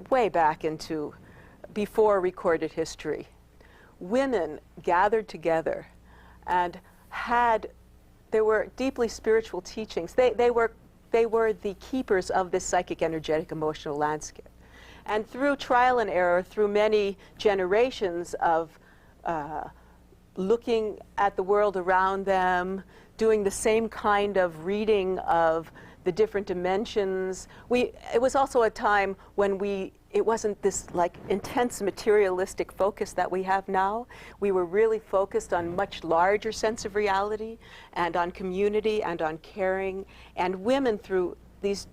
way back into before recorded history, women gathered together and there were deeply spiritual teachings. They were the keepers of this psychic, energetic, emotional landscape. And through trial and error, through many generations of looking at the world around them, doing the same kind of reading of the different dimensions. It was also a time when it wasn't this like intense materialistic focus that we have now. We were really focused on much larger sense of reality and on community and on caring. And women through these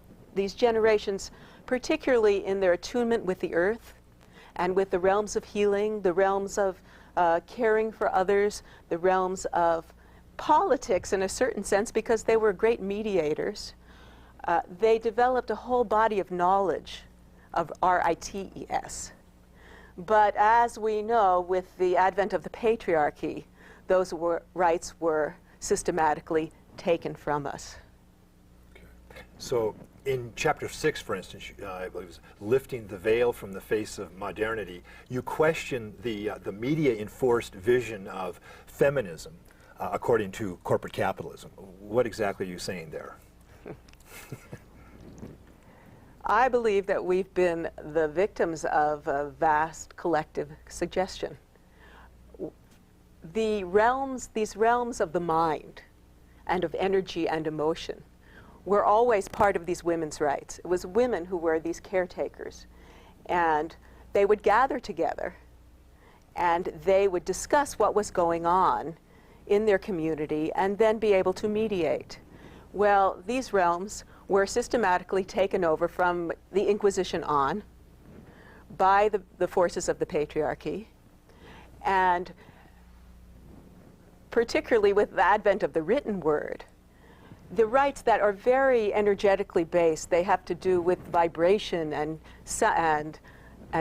generations, particularly in their attunement with the earth and with the realms of healing, the realms of caring for others, the realms of politics in a certain sense, because they were great mediators. They developed a whole body of knowledge of Rites. But as we know, with the advent of the patriarchy, those rights were systematically taken from us. Okay. So in chapter 6, for instance, I believe it was lifting the veil from the face of modernity, you question the media-enforced vision of feminism according to corporate capitalism. What exactly are you saying there? I believe that we've been the victims of a vast collective suggestion. These realms of the mind and of energy and emotion were always part of these women's rights. It was women who were these caretakers. And they would gather together and they would discuss what was going on in their community and then be able to mediate. Well, these realms were systematically taken over from the Inquisition on by the forces of the patriarchy, and particularly with the advent of the written word, the rites that are very energetically based, they have to do with vibration and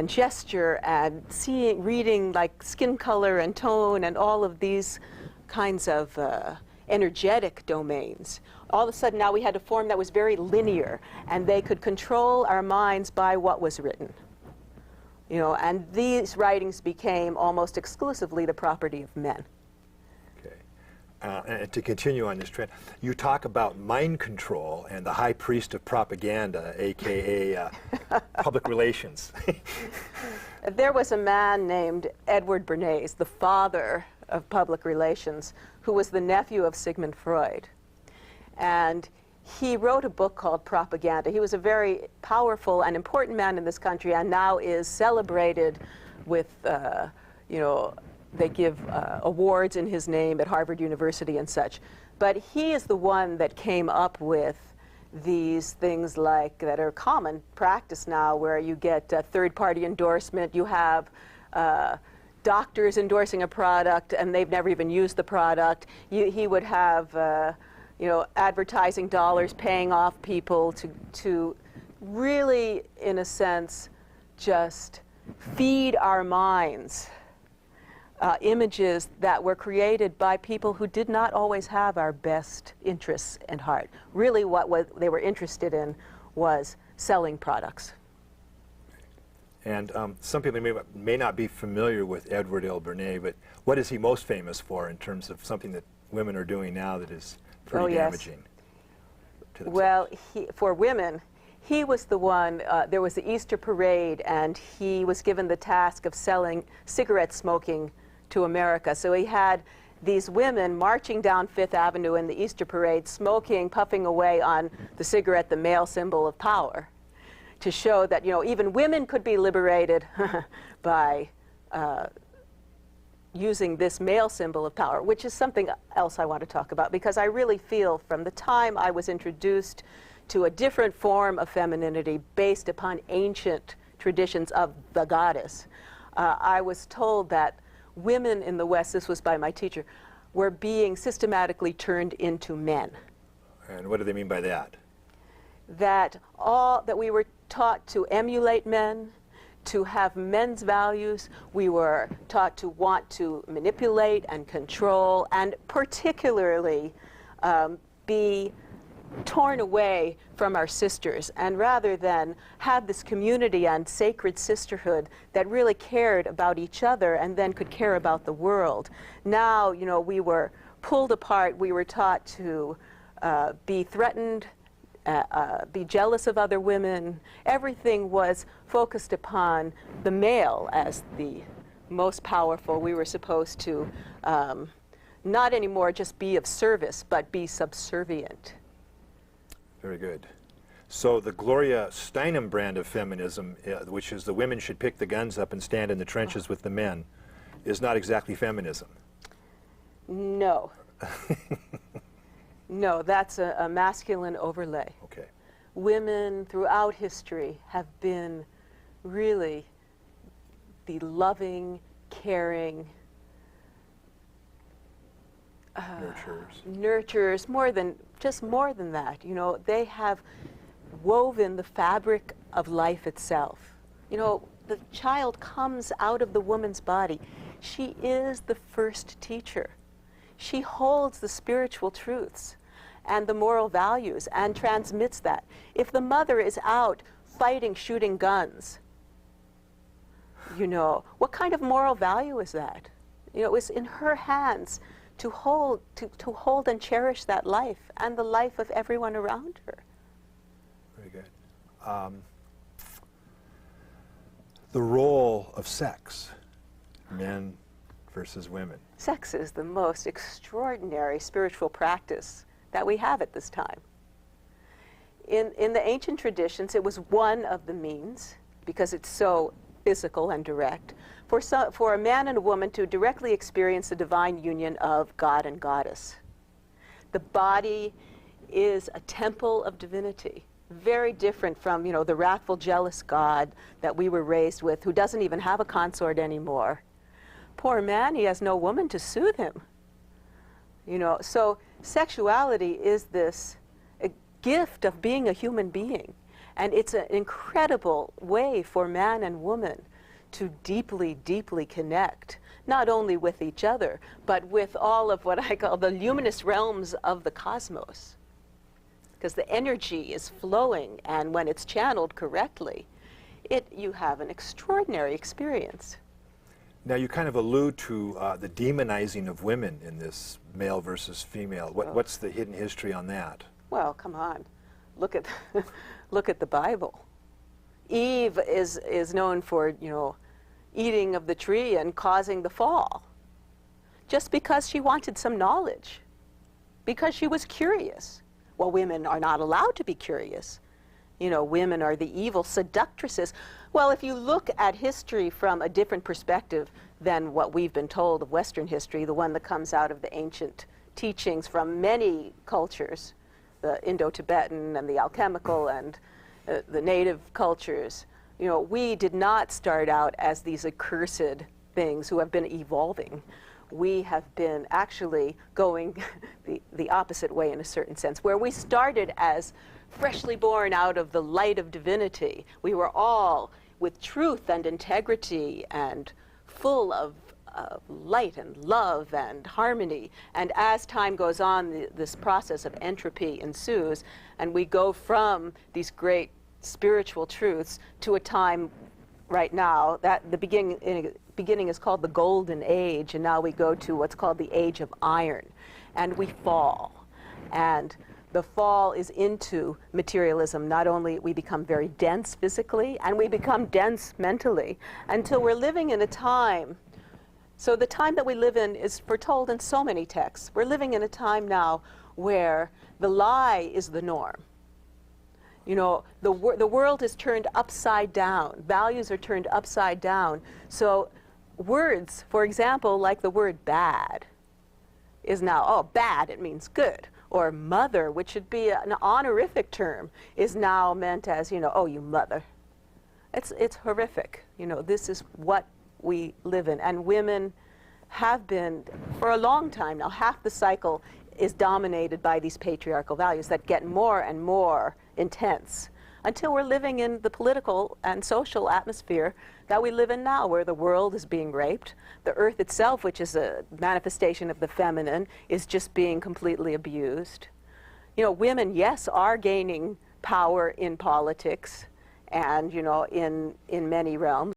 gesture and seeing, reading like skin color and tone and all of these kinds of energetic domains. All of a sudden now we had a form that was very linear, and they could control our minds by what was written. You know, and these writings became almost exclusively the property of men. Okay. And to continue on this trend, you talk about mind control and the high priest of propaganda, aka public relations. There was a man named Edward Bernays, the father of public relations, who was the nephew of Sigmund Freud. And he wrote a book called Propaganda. He was a very powerful and important man in this country, and now is celebrated with, you know, they give awards in his name at Harvard University and such. But he is the one that came up with these things like that are common practice now, where you get third-party endorsement. You have doctors endorsing a product and they've never even used the product. He would have you know, advertising dollars paying off people to really, in a sense, just feed our minds images that were created by people who did not always have our best interests in heart. Really what they were interested in was selling products. And some people may not be familiar with Edward L. Bernays, but what is he most famous for in terms of something that women are doing now that is pretty damaging to themselves? Well, for women, he was the one, there was the Easter parade, and he was given the task of selling cigarette smoking to America. So he had these women marching down Fifth Avenue in the Easter parade, smoking, puffing away on the cigarette, the male symbol of power, to show that, you know, even women could be liberated by using this male symbol of power, which is something else I want to talk about, because I really feel from the time I was introduced to a different form of femininity based upon ancient traditions of the goddess, I was told that women in the West, this was by my teacher, were being systematically turned into men. And what do they mean by that? That we were taught to emulate men, to have men's values. We were taught to want to manipulate and control, and particularly be torn away from our sisters, and rather than have this community and sacred sisterhood that really cared about each other and then could care about the world, now, you know, we were pulled apart. We were taught to be threatened, be jealous of other women. Everything was focused upon the male as the most powerful. We were supposed to not anymore just be of service, but be subservient. Very good. So the Gloria Steinem brand of feminism, which is the women should pick the guns up and stand in the trenches with the men, is not exactly feminism. No. No, that's a masculine overlay. Okay. Women throughout history have been really the loving, caring, nurturers, more than that. You know, they have woven the fabric of life itself. You know, the child comes out of the woman's body. She is the first teacher. She holds the spiritual truths and the moral values and transmits that. If the mother is out fighting, shooting guns, you know, what kind of moral value is that? You know, it was in her hands to hold and cherish that life and the life of everyone around her. Very good. The role of sex, men versus women. Sex is the most extraordinary spiritual practice that we have at this time. In the ancient traditions, it was one of the means, because it's so physical and direct, for a man and a woman to directly experience the divine union of God and goddess. The body is a temple of divinity, very different from, you know, the wrathful, jealous God that we were raised with, who doesn't even have a consort anymore. Poor man, he has no woman to soothe him. You know, so sexuality is this a gift of being a human being. And it's an incredible way for man and woman to deeply, deeply connect, not only with each other, but with all of what I call the luminous realms of the cosmos. Because the energy is flowing, and when it's channeled correctly, you have an extraordinary experience. Now you kind of allude to the demonizing of women in this male versus female. What's the hidden history on that? Well, come on. Look at look at the Bible. Eve is known for, you know, eating of the tree and causing the fall, just because she wanted some knowledge, because she was curious. Well, women are not allowed to be curious. You know, women are the evil seductresses. Well, if you look at history from a different perspective than what we've been told of Western history, the one that comes out of the ancient teachings from many cultures, the Indo-Tibetan and the alchemical and the native cultures, you know, we did not start out as these accursed things who have been evolving. We have been actually going the opposite way in a certain sense, where we started as freshly born out of the light of divinity. We were all with truth and integrity and full of light and love and harmony. And as time goes on, this process of entropy ensues, and we go from these great spiritual truths to a time right now that the beginning is called the Golden Age, and now we go to what's called the Age of Iron, and we fall. And the fall is into materialism. Not only we become very dense physically, and we become dense mentally, until we're living in a time. So the time that we live in is foretold in so many texts. We're living in a time now where the lie is the norm. You know, the world is turned upside down. Values are turned upside down. So words, for example, like the word bad, is now, oh, bad, it means good. Or mother, which should be an honorific term, is now meant as, you know, oh, you mother. It's horrific. You know, this is what we live in. And women have been, for a long time now, half the cycle is dominated by these patriarchal values that get more and more intense until we're living in the political and social atmosphere that we live in now, where the world is being raped. The earth itself, which is a manifestation of the feminine, is just being completely abused. you know, women, yes, are gaining power in politics and, you know, in many realms.